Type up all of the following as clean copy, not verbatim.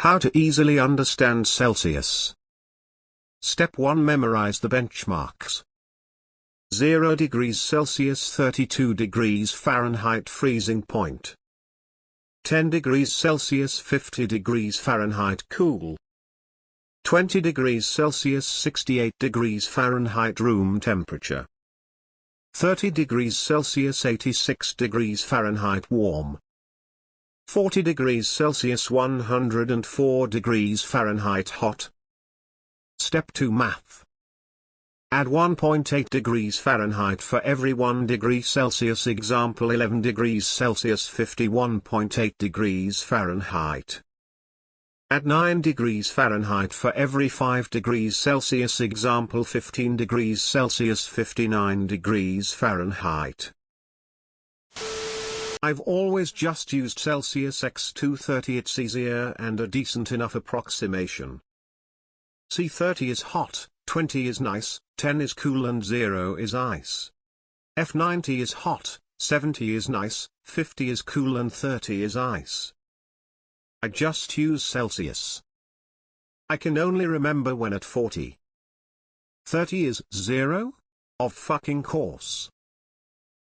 How to easily understand Celsius. Step 1. Memorize the benchmarks. 0 degrees Celsius 32 degrees Fahrenheit freezing point. 10 degrees Celsius 50 degrees Fahrenheit cool. 20 degrees Celsius 68 degrees Fahrenheit room temperature. 30 degrees Celsius 86 degrees Fahrenheit warm. 40 degrees Celsius 104 degrees Fahrenheit hot. Step 2. Math. Add 1.8 degrees Fahrenheit for every 1 degree Celsius. Example 11 degrees Celsius 51.8 degrees Fahrenheit. Add 9 degrees Fahrenheit for every 5 degrees Celsius. Example 15 degrees Celsius 59 degrees Fahrenheit. I've always just used Celsius x230. It's easier and a decent enough approximation. C30 is hot, 20 is nice, 10 is cool and 0 is ice. F90 is hot, 70 is nice, 50 is cool and 30 is ice. I just use Celsius. I can only remember when at 40. 30 is 0? Of fucking course.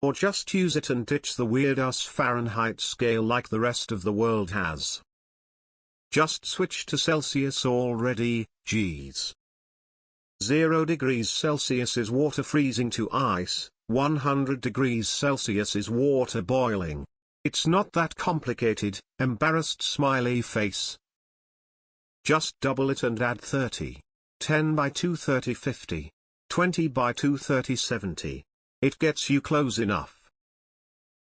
Or just use it and ditch the weird-ass Fahrenheit scale like the rest of the world has. Just switch to Celsius already, geez. 0 degrees Celsius is water freezing to ice, 100 degrees Celsius is water boiling. It's not that complicated, embarrassed smiley face. Just double it and add 30. 10 by 2 30 50. 20 by 2 30 70. It gets you close enough.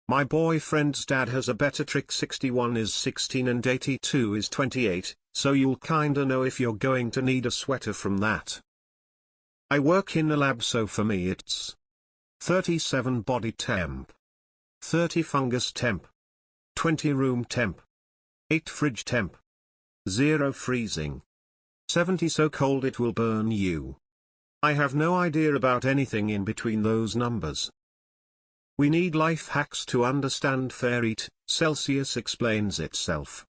My boyfriend's dad has a better trick. 61 is 16 and 82 is 28, so you'll kinda know if you're going to need a sweater from that. I work in a lab, so for me it's 37 body temp, 30 fungus temp, 20 room temp, 8 fridge temp, 0 freezing, 70 so cold it will burn you. I have no idea about anything in between those numbers. We need life hacks to understand Fahrenheit. Celsius explains itself.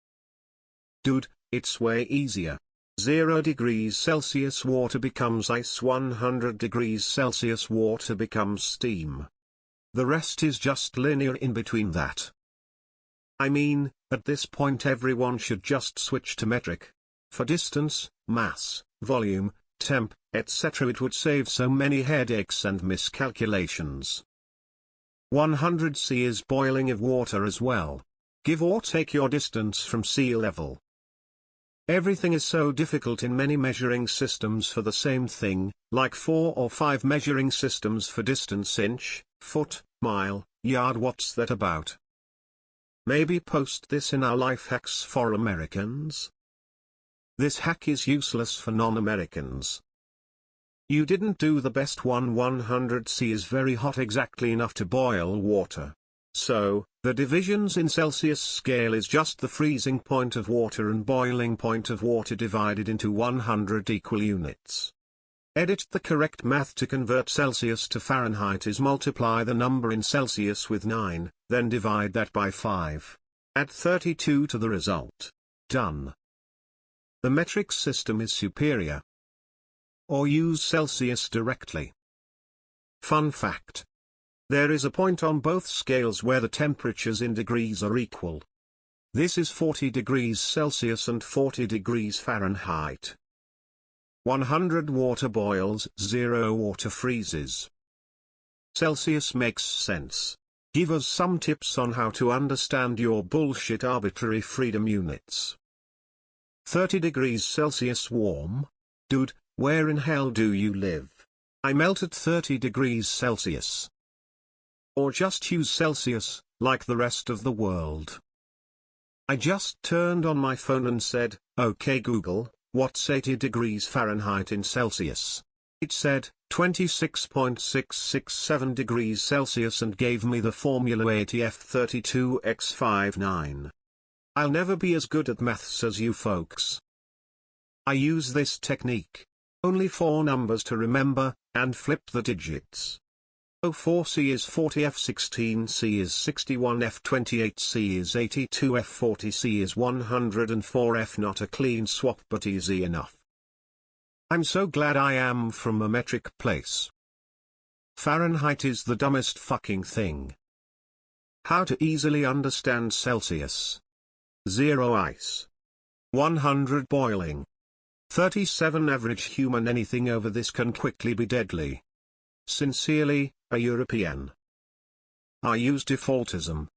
Dude, it's way easier. 0 degrees Celsius water becomes ice, 100 degrees Celsius water becomes steam. The rest is just linear in between that. I mean, at this point everyone should just switch to metric. For distance, mass, volume, temp, etc. It would save so many headaches and miscalculations. 100 C is boiling of water as well. Give or take your distance from sea level. Everything is so difficult in many measuring systems for the same thing, like 4 or 5 measuring systems for distance: inch, foot, mile, yard. What's that about? Maybe post this in our life hacks for Americans. This hack is useless for non-Americans. You didn't do the best one. 100 C is very hot, exactly enough to boil water. So, the divisions in Celsius scale is just the freezing point of water and boiling point of water divided into 100 equal units. Edit the correct math to convert Celsius to Fahrenheit is multiply the number in Celsius with 9, then divide that by 5. Add 32 to the result. Done. The metric system is superior. Or use Celsius directly. Fun fact. There is a point on both scales where the temperatures in degrees are equal. This is 40 degrees Celsius and 40 degrees Fahrenheit. 100 water boils, 0 water freezes. Celsius makes sense. Give us some tips on how to understand your bullshit arbitrary freedom units. 30 degrees Celsius warm? Dude, where in hell do you live? I melt at 30 degrees Celsius. Or just use Celsius, like the rest of the world. I just turned on my phone and said, "Okay Google, what's 80 degrees Fahrenheit in Celsius?" It said, 26.667 degrees Celsius and gave me the formula 80F32x59. I'll never be as good at maths as you folks. I use this technique. Only 4 numbers to remember, and flip the digits. 04C is 40, F16C is 61, F28C is 82, F40C is 104, F not a clean swap but easy enough. I'm so glad I am from a metric place. Fahrenheit is the dumbest fucking thing. How to easily understand Celsius. 0 ice. 100 boiling. 37 average human. Anything over this can quickly be deadly. Sincerely, a European. I use defaultism.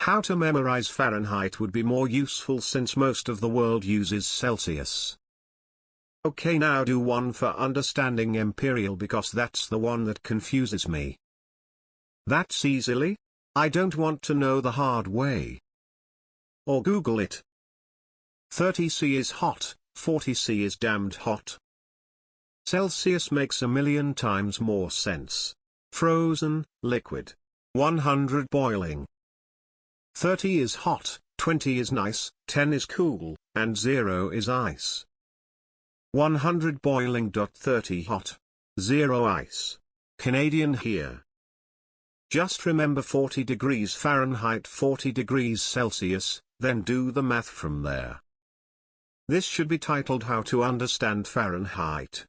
How to memorize Fahrenheit would be more useful since most of the world uses Celsius. Okay, now do one for understanding imperial because that's the one that confuses me. That's easily? I don't want to know the hard way. Or Google it. 30C is hot, 40C is damned hot. Celsius makes a million times more sense. Frozen, liquid. 100 boiling. 30 is hot, 20 is nice, 10 is cool, and 0 is ice. 100 boiling. 30 hot. 0 ice. Canadian here. Just remember 40 degrees Fahrenheit 40 degrees Celsius, then do the math from there. This should be titled How to Understand Fahrenheit.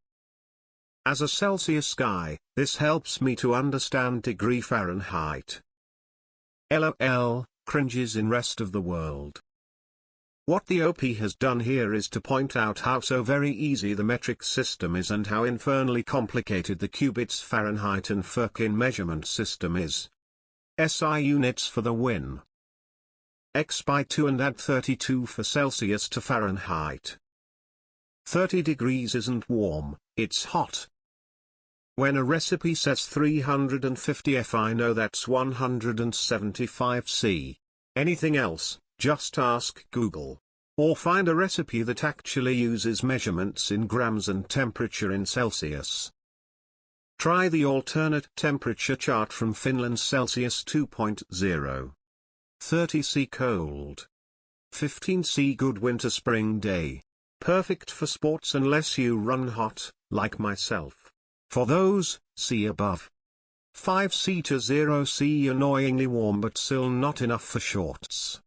As a Celsius guy, this helps me to understand degree Fahrenheit. LOL, cringes in rest of the world. What the OP has done here is to point out how so very easy the metric system is and how infernally complicated the qubits Fahrenheit and Firkin measurement system is. SI units for the win. X by 2 and add 32 for Celsius to Fahrenheit. 30 degrees isn't warm, it's hot. When a recipe says 350 F, I know that's 175 C. Anything else, just ask Google. Or find a recipe that actually uses measurements in grams and temperature in Celsius. Try the alternate temperature chart from Finland's Celsius 2.0. 30 C cold. 15 C good winter spring day. Perfect for sports unless you run hot, like myself. For those, see above. 5 C to 0 C annoyingly warm but still not enough for shorts.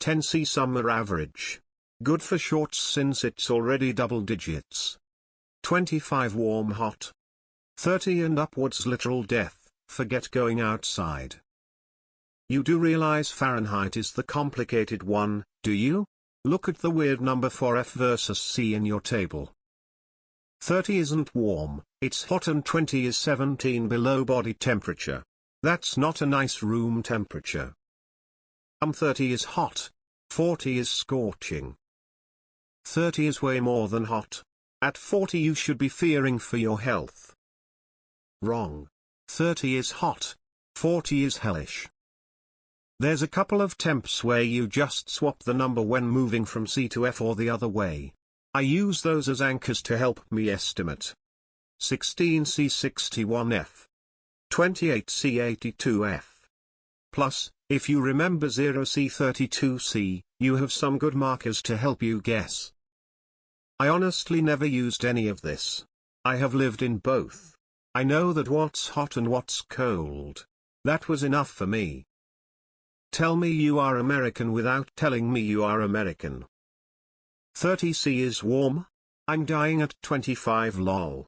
10 C summer average. Good for shorts since it's already double digits. 25 warm hot. 30 and upwards literal death, forget going outside. You do realize Fahrenheit is the complicated one, do you? Look at the weird number for F versus C in your table. 30 isn't warm, it's hot, and 20 is 17 below body temperature. That's not a nice room temperature. 30 is hot. 40 is scorching. 30 is way more than hot. At 40 you should be fearing for your health. Wrong. 30 is hot. 40 is hellish. There's a couple of temps where you just swap the number when moving from C to F or the other way. I use those as anchors to help me estimate. 16C 61F. 28C 82F. Plus, if you remember 0C 32C, you have some good markers to help you guess. I honestly never used any of this. I have lived in both. I know that what's hot and what's cold. That was enough for me. Tell me you are American without telling me you are American. 30C is warm? I'm dying at 25 lol.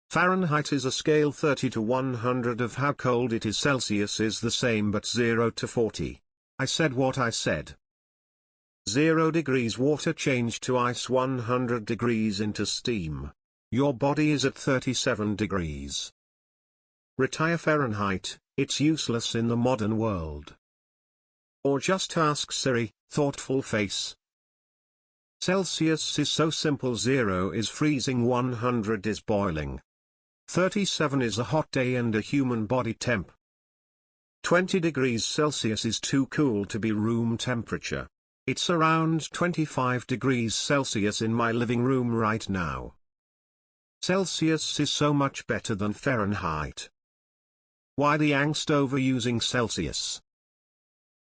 Fahrenheit is a scale 30 to 100 of how cold it is. Celsius is the same but 0 to 40. I said what I said. 0 degrees water changed to ice, 100 degrees into steam. Your body is at 37 degrees. Retire Fahrenheit, it's useless in the modern world. Or just ask Siri, thoughtful face. Celsius is so simple. 0 is freezing, 100 is boiling. 37 is a hot day and a human body temp. 20 degrees Celsius is too cool to be room temperature. It's around 25 degrees Celsius in my living room right now. Celsius is so much better than Fahrenheit. Why the angst over using Celsius?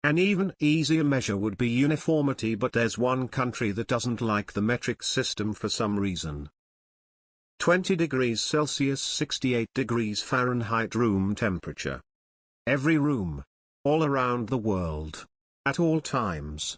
An even easier measure would be uniformity, but there's one country that doesn't like the metric system for some reason. 20 degrees Celsius 68 degrees Fahrenheit room temperature. Every room. All around the world. At all times.